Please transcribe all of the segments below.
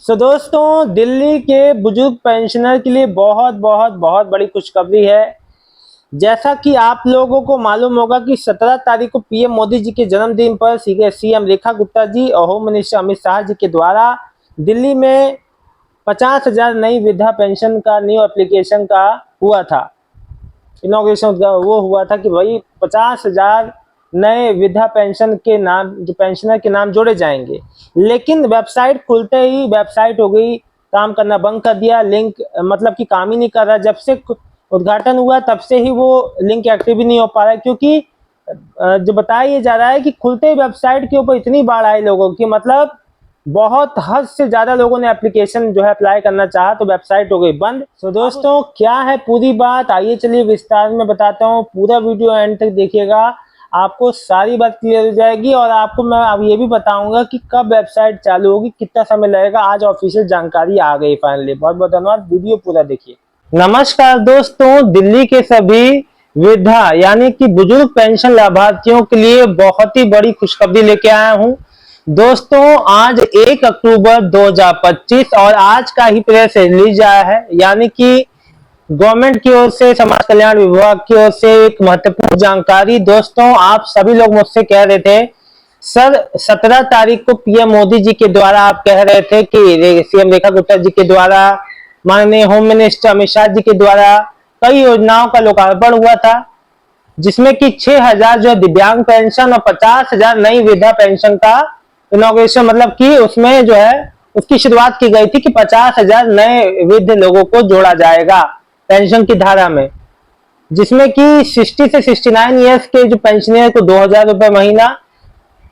दोस्तों, दिल्ली के बुजुर्ग पेंशनर के लिए बहुत बहुत बहुत बड़ी खुशखबरी है। जैसा कि आप लोगों को मालूम होगा कि 17 तारीख को पीएम मोदी जी के जन्मदिन पर सीएम रेखा गुप्ता जी और होम मिनिस्टर अमित शाह जी के द्वारा दिल्ली में 50,000 नई वृद्धा पेंशन का न्यू एप्लीकेशन का हुआ था। इनॉग्रेशन वो हुआ था कि भाई 50,000 नए वृद्धा पेंशन के नाम, जो पेंशनर के नाम जोड़े जाएंगे। लेकिन वेबसाइट खुलते ही वेबसाइट हो गई, काम करना बंद कर दिया। लिंक मतलब कि काम ही नहीं कर रहा। जब से उद्घाटन हुआ तब से ही वो लिंक एक्टिव ही नहीं हो पा रहा है, क्योंकि जो बताया ये जा रहा है कि खुलते ही वेबसाइट के ऊपर इतनी बाढ़ आई लोगों की, मतलब बहुत हद से ज्यादा लोगों ने एप्लीकेशन जो है अप्लाई करना चाहा तो वेबसाइट हो गई बंद। तो दोस्तों, क्या है पूरी बात, आइए चलिए विस्तार में बताता हूँ। पूरा वीडियो एंड तक देखिएगा, आपको सारी बात क्लियर हो जाएगी। और आपको मैं अब ये भी बताऊंगा कि कब वेबसाइट चालू होगी, कितना समय लगेगा। आज ऑफिशियल जानकारी आ गई फाइनली। बहुत बहुत धन्यवाद, वीडियो पूरा देखिए। नमस्कार दोस्तों, दिल्ली के सभी वृद्धा यानी कि बुजुर्ग पेंशन लाभार्थियों के लिए बहुत ही बड़ी खुशखबरी लेके आया हूँ। दोस्तों, आज 1 अक्टूबर 2025 और आज का ही प्रेस रिलीज आया है, यानी कि गवर्नमेंट की ओर से, समाज कल्याण विभाग की ओर से एक महत्वपूर्ण जानकारी। दोस्तों, आप सभी लोग मुझसे कह रहे थे सर 17 तारीख को पीएम मोदी जी के द्वारा, आप कह रहे थे कि सीएम रेखा गुप्ता जी के द्वारा, माननीय होम मिनिस्टर अमित शाह जी के द्वारा कई योजनाओं का लोकार्पण हुआ था, जिसमें कि 6,000 जो दिव्यांग पेंशन और 50,000 नई वृद्धा पेंशन का इनॉग्रेशन, मतलब कि उसमें जो है उसकी शुरुआत की गई थी कि 50,000 नए वृद्ध लोगों को जोड़ा जाएगा पेंशन की धारा में, जिसमें कि 60 से 69 ईयर्स के जो पेंशनर को 2,000 रुपए महीना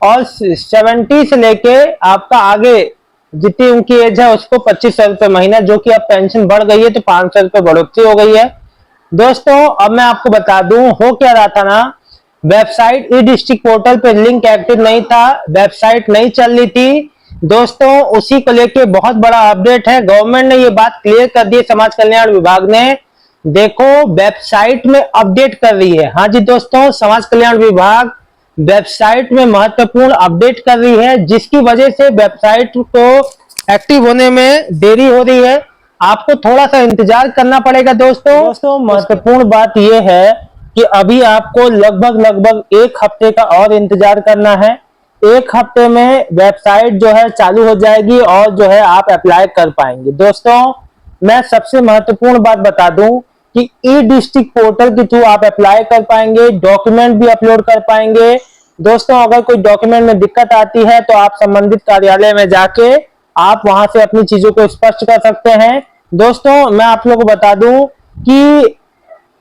और 70 से लेके आपका आगे जितनी उनकी एज है उसको 2,500 रुपए महीना, जो कि अब पेंशन बढ़ गई है तो 500 रुपए बढ़ोतरी हो गई है। दोस्तों, अब मैं आपको बता दूं हो क्या रहा था ना, वेबसाइट ई डिस्ट्रिक्ट पोर्टल पे लिंक एक्टिव नहीं था, वेबसाइट नहीं चल रही थी। दोस्तों, उसी को लेके बहुत बड़ा अपडेट है। गवर्नमेंट ने ये बात क्लियर कर दी, समाज कल्याण विभाग ने, देखो वेबसाइट में अपडेट कर रही है। हाँ जी दोस्तों, समाज कल्याण विभाग वेबसाइट में महत्वपूर्ण अपडेट कर रही है, जिसकी वजह से वेबसाइट को एक्टिव होने में देरी हो रही है। आपको थोड़ा सा इंतजार करना पड़ेगा। दोस्तों, महत्वपूर्ण बात यह है कि अभी आपको लगभग 1 हफ्ते का और इंतजार करना है। 1 हफ्ते में वेबसाइट जो है चालू हो जाएगी और जो है आप अप्लाई कर पाएंगे। दोस्तों, मैं सबसे महत्वपूर्ण बात बता दूं कि ई डिस्ट्रिक्ट पोर्टल के थ्रू आप अप्लाई कर पाएंगे, डॉक्यूमेंट भी अपलोड कर पाएंगे। दोस्तों, अगर कोई डॉक्यूमेंट में दिक्कत आती है तो आप संबंधित कार्यालय में जाके आप वहां से अपनी चीजों को स्पष्ट कर सकते हैं। दोस्तों, मैं आप लोगों को बता दूं कि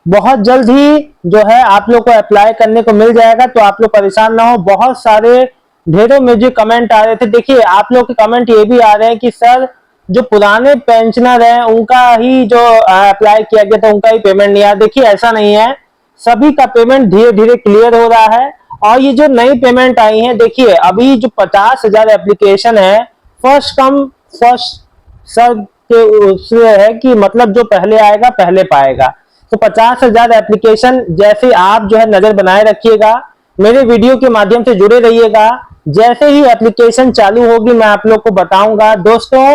बहुत जल्द ही जो है आप लोग को अप्लाई करने को मिल जाएगा, तो आप लोग परेशान ना हो। बहुत सारे ढेरों में जो कमेंट आ रहे थे, देखिए आप लोग के कमेंट ये भी आ रहे हैं कि सर जो पुराने पेंशनर हैं उनका ही जो अप्लाई किया गया था उनका ही पेमेंट नहीं आया। देखिए ऐसा नहीं है, सभी का पेमेंट धीरे धीरे क्लियर हो रहा है। और ये जो नई पेमेंट आई है, देखिए अभी जो 50,000 एप्लीकेशन है, फर्स्ट कम फर्स्ट सर्व के उससे है कि मतलब जो पहले आएगा पहले पाएगा। तो 50,000 एप्लीकेशन जैसे आप जो है नजर बनाए रखिएगा, मेरे वीडियो के माध्यम से जुड़े रहिएगा। जैसे ही एप्लीकेशन चालू होगी मैं आप लोग को बताऊंगा। दोस्तों,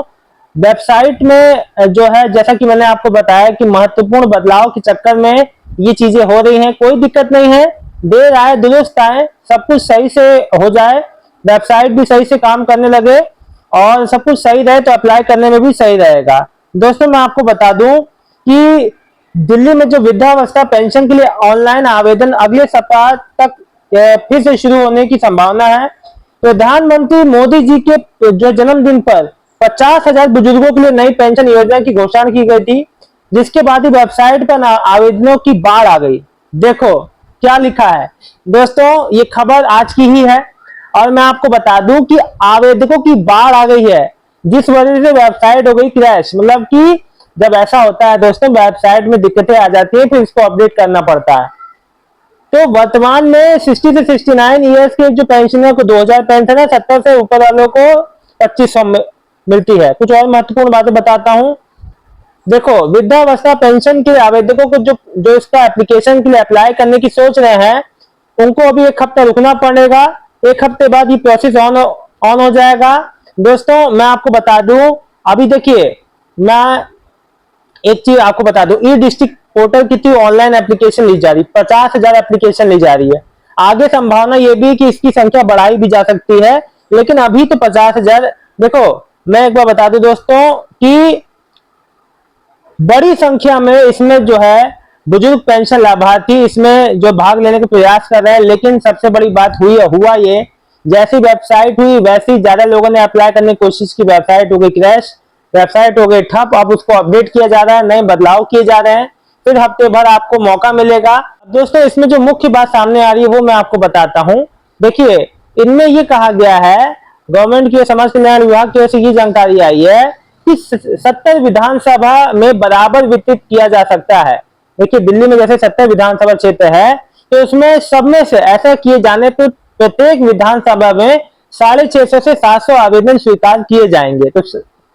वेबसाइट में जो है, जैसा कि मैंने आपको बताया कि महत्वपूर्ण बदलाव के चक्कर में ये चीजें हो रही हैं। कोई दिक्कत नहीं है, देर आए दुरुस्त आए, सब कुछ सही से हो जाए, वेबसाइट भी सही से काम करने लगे और सब कुछ सही रहे तो अप्लाई करने में भी सही रहेगा। दोस्तों, मैं आपको बता दूं कि दिल्ली में जो वृद्धावस्था पेंशन के लिए ऑनलाइन आवेदन अगले सप्ताह तक फिर से शुरू होने की संभावना है। प्रधानमंत्री मोदी जी के जो जन्मदिन पर 50,000 बुजुर्गों के लिए नई पेंशन योजना की घोषणा की गई थी, जिसके बाद ही वेबसाइट पर आवेदनों की बाढ़ आ गई। देखो क्या लिखा है। दोस्तों, ये खबर आज की ही है और मैं आपको बता दूं कि आवेदकों की बाढ़ आ गई है, जिस वजह से वेबसाइट हो गई क्रैश। मतलब कि जब ऐसा होता है दोस्तों, वेबसाइट में दिक्कतें आ जाती है, फिर इसको अपडेट करना पड़ता है। तो वर्तमान में 60 से 69 ईयर्स के जो पेंशनर को 2,000 पेंशन है, 70 से ऊपर वालों को 2,500 मिलती है। कुछ और महत्वपूर्ण बातें बताता हूं। देखो, वृद्धावस्था पेंशन के आवेदकों को जो इसका एप्लीकेशन के लिए अप्लाई करने की सोच रहे हैं, उनको अभी 1 हफ्ता रुकना पड़ेगा। 1 हफ्ते बाद ये प्रोसेस ऑन हो जाएगा। दोस्तों मैं आपको बता दूं, अभी देखिए मैं एक चीज आपको बता दूं, ई डिस्ट्रिक्ट पोर्टल की थी ऑनलाइन एप्लीकेशन ली जा रही, 50,000 एप्लीकेशन ली जा रही है। आगे संभावना ये भी कि इसकी संख्या बढ़ाई भी जा सकती है, लेकिन अभी तो 50,000। देखो मैं एक बार बता दूं दोस्तों कि बड़ी संख्या में इसमें जो है बुजुर्ग पेंशन लाभार्थी इसमें जो भाग लेने का प्रयास कर रहे हैं, लेकिन सबसे बड़ी बात हुआ ये, जैसी वेबसाइट हुई वैसे ही ज्यादा लोगों ने अप्लाई करने की कोशिश की, वेबसाइट हो गई क्रैश, वेबसाइट हो गई ठप। अब उसको अपडेट किया जा रहा है, नए बदलाव किए जा रहे हैं, फिर हफ्ते भर आपको मौका मिलेगा। दोस्तों इसमें जो मुख्य बात सामने आ रही है वो मैं आपको बताता हूं। देखिए इनमें ये कहा गया है, गवर्नमेंट की समाज कल्याण विभाग की ओर से ये जानकारी आई है कि 70 विधानसभा में बराबर वितरित किया जा सकता है। देखिए दिल्ली में जैसे 70 विधानसभा क्षेत्र है, तो उसमें सब में से ऐसा किए जाने पर प्रत्येक विधानसभा में 650 से 700 आवेदन स्वीकार किए जाएंगे। तो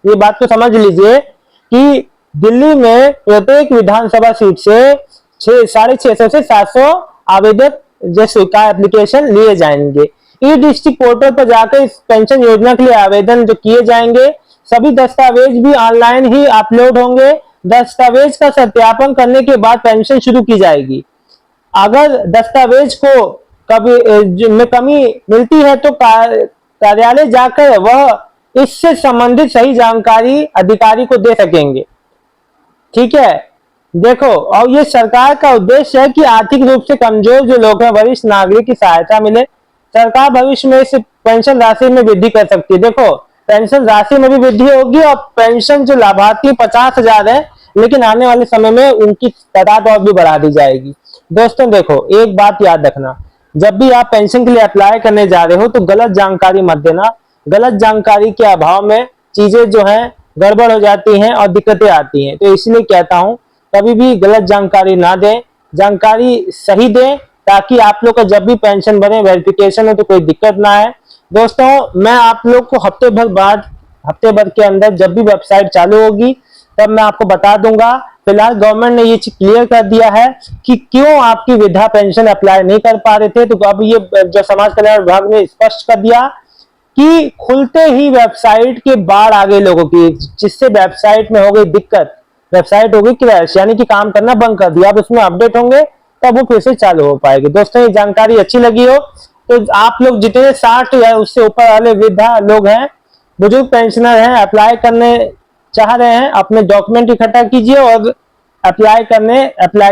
ये बात तो समझ लीजिए कि दिल्ली में प्रत्येक विधानसभा सीट से 650 से 700 आवेदन जो स्वीकार एप्लीकेशन लिए जाएंगे। ई डिस्ट्रिक्ट पोर्टल पर जाकर इस पेंशन योजना के लिए आवेदन जो किए जाएंगे, सभी दस्तावेज भी ऑनलाइन ही अपलोड होंगे। दस्तावेज का सत्यापन करने के बाद पेंशन शुरू की जाएगी। अगर दस्तावेज को कभी में कमी मिलती है तो कार्यालय जाकर वह इससे संबंधित सही जानकारी अधिकारी को दे सकेंगे। ठीक है, देखो और ये सरकार का उद्देश्य है कि आर्थिक रूप से कमजोर जो लोग हैं, वरिष्ठ नागरिक की सहायता मिले। सरकार भविष्य में इस पेंशन राशि में वृद्धि कर सकती है। देखो पेंशन राशि में भी वृद्धि होगी और पेंशन जो लाभार्थी 50,000 है, लेकिन आने वाले समय में उनकी तादाद और भी बढ़ा दी जाएगी। दोस्तों देखो एक बात याद रखना, जब भी आप पेंशन के लिए अप्लाई करने जा रहे हो तो गलत जानकारी मत देना। गलत जानकारी के अभाव में चीजें जो हैं गड़बड़ हो जाती हैं और दिक्कतें आती हैं। तो इसलिए कहता हूं कभी भी गलत जानकारी ना दें, जानकारी सही दें, ताकि आप लोग का जब भी पेंशन बने वेरिफिकेशन हो तो कोई दिक्कत ना आए। दोस्तों मैं आप लोग को हफ्ते भर के अंदर जब भी वेबसाइट चालू होगी तब मैं आपको बता दूंगा। फिलहाल गवर्नमेंट ने ये चीज क्लियर कर दिया है कि क्यों आपकी वृद्धा पेंशन अप्लाई नहीं कर पा रहे थे, तो अब ये जो समाज कल्याण विभाग ने स्पष्ट कर दिया कि खुलते ही वेबसाइट के बाढ़ आ गई लोगों की, जिससे वेबसाइट में हो गई दिक्कत, वेबसाइट हो गई क्रैश, यानी कि काम करना बंद कर दिया। अब उसमें अपडेट होंगे तब वो फिर से चालू हो पाएगी। दोस्तों ये जानकारी अच्छी लगी हो तो आप लोग जितने 60 या उससे ऊपर वाले वृद्धा लोग हैं, बुजुर्ग पेंशनर हैं, अप्लाई करने चाह रहे हैं, अपने डॉक्यूमेंट इकट्ठा कीजिए और अप्लाई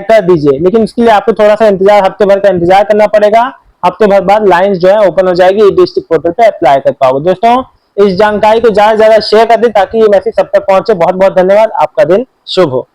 कर दीजिए। लेकिन इसके लिए आपको थोड़ा सा इंतजार, हफ्ते भर का इंतजार करना पड़ेगा। हफ्ते भर बाद लाइन जो है ओपन हो जाएगी, ई डिस्ट्रिक्ट पोर्टल पे अप्लाई कर पाओगे। दोस्तों इस जानकारी को ज्यादा से ज्यादा शेयर कर दें ताकि ये मैसेज सब तक पहुंचे। बहुत बहुत धन्यवाद, आपका दिन शुभ हो।